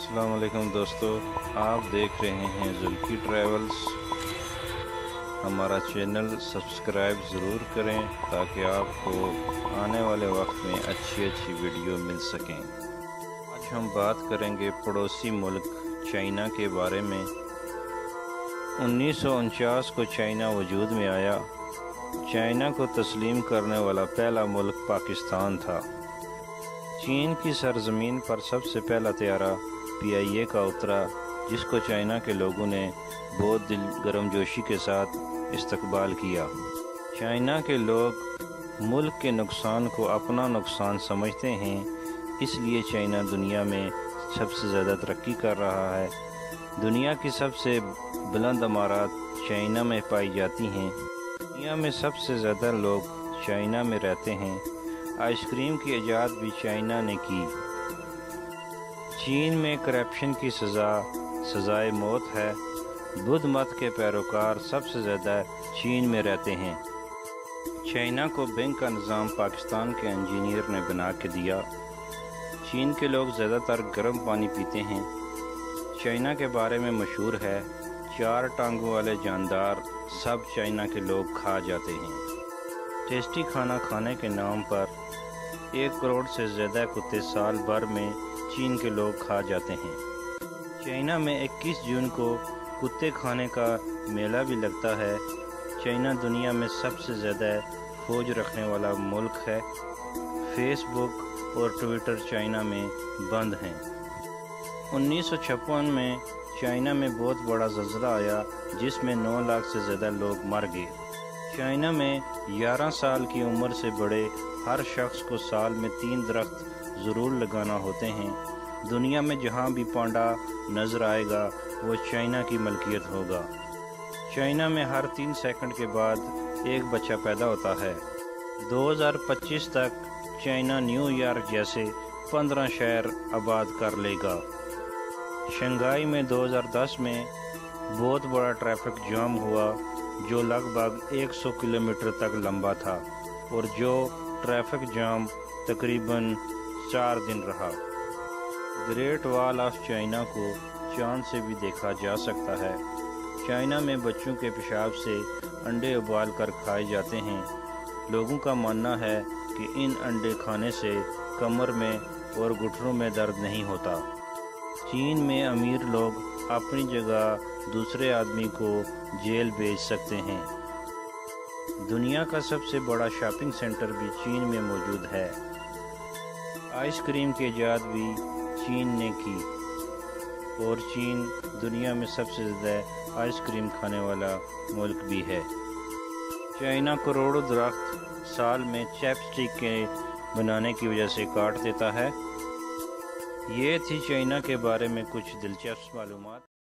अस्सलाम वालेकुम दोस्तों, आप देख रहे हैं जुल्फी ट्रैवल्स। हमारा चैनल सब्सक्राइब ज़रूर करें ताकि आपको आने वाले वक्त में अच्छी वीडियो मिल सकें। आज हम बात करेंगे पड़ोसी मुल्क चाइना के बारे में। 1949 को चाइना वजूद में आया। चाइना को तस्लीम करने वाला पहला मुल्क पाकिस्तान था। चीन की सरजमीन पर सबसे पहला त्यारा PIA का उतरा, जिसको चाइना के लोगों ने बहुत दिल गर्मजोशी के साथ इस्तकबाल किया। चाइना के लोग मुल्क के नुकसान को अपना नुकसान समझते हैं, इसलिए चाइना दुनिया में सबसे ज़्यादा तरक्की कर रहा है। दुनिया की सबसे बुलंद इमारत चाइना में पाई जाती हैं। दुनिया में सबसे ज़्यादा लोग चाइना में रहते हैं। आइसक्रीम की इजाद भी चाइना ने की। चीन में करप्शन की सज़ाए मौत है। बुद्ध मत के पैरोकार सबसे ज़्यादा चीन में रहते हैं। चाइना को बैंक का निज़ाम पाकिस्तान के इंजीनियर ने बना के दिया। चीन के लोग ज़्यादातर गर्म पानी पीते हैं। चाइना के बारे में मशहूर है, 4 टांगों वाले जानदार सब चाइना के लोग खा जाते हैं। टेस्टी खाना खाने के नाम पर 1 करोड़ से ज़्यादा कुत्ते साल भर में चीन के लोग खा जाते हैं। चाइना में 21 जून को कुत्ते खाने का मेला भी लगता है। चाइना दुनिया में सबसे ज़्यादा फौज रखने वाला मुल्क है। फेसबुक और ट्विटर चाइना में बंद हैं। 1956 में चाइना में बहुत बड़ा ज़लज़ला आया, जिसमें 9 लाख से ज़्यादा लोग मर गए। चाइना में 11 साल की उम्र से बड़े हर शख्स को साल में 3 दरख्त ज़रूर लगाना होते हैं। दुनिया में जहाँ भी पांडा नज़र आएगा वो चाइना की मलकियत होगा। चाइना में हर 3 सेकंड के बाद एक बच्चा पैदा होता है। 2025 तक चाइना न्यूयॉर्क जैसे 15 शहर आबाद कर लेगा। शंघाई में 2010 में बहुत बड़ा ट्रैफिक जाम हुआ, जो लगभग 100 किलोमीटर तक लंबा था, और जो ट्रैफिक जाम तकरीबन 4 दिन रहा। ग्रेट वॉल ऑफ चाइना को चांद से भी देखा जा सकता है। चाइना में बच्चों के पेशाब से अंडे उबाल कर खाए जाते हैं। लोगों का मानना है कि इन अंडे खाने से कमर में और घुटनों में दर्द नहीं होता। चीन में अमीर लोग अपनी जगह दूसरे आदमी को जेल भेज सकते हैं। दुनिया का सबसे बड़ा शॉपिंग सेंटर भी चीन में मौजूद है। आइसक्रीम की इजाद भी चीन ने की, और चीन दुनिया में सबसे ज़्यादा आइसक्रीम खाने वाला मुल्क भी है। चाइना करोड़ों दरख्त साल में चैपस्टिक के बनाने की वजह से काट देता है। ये थी चाइना के बारे में कुछ दिलचस्प मालूमात।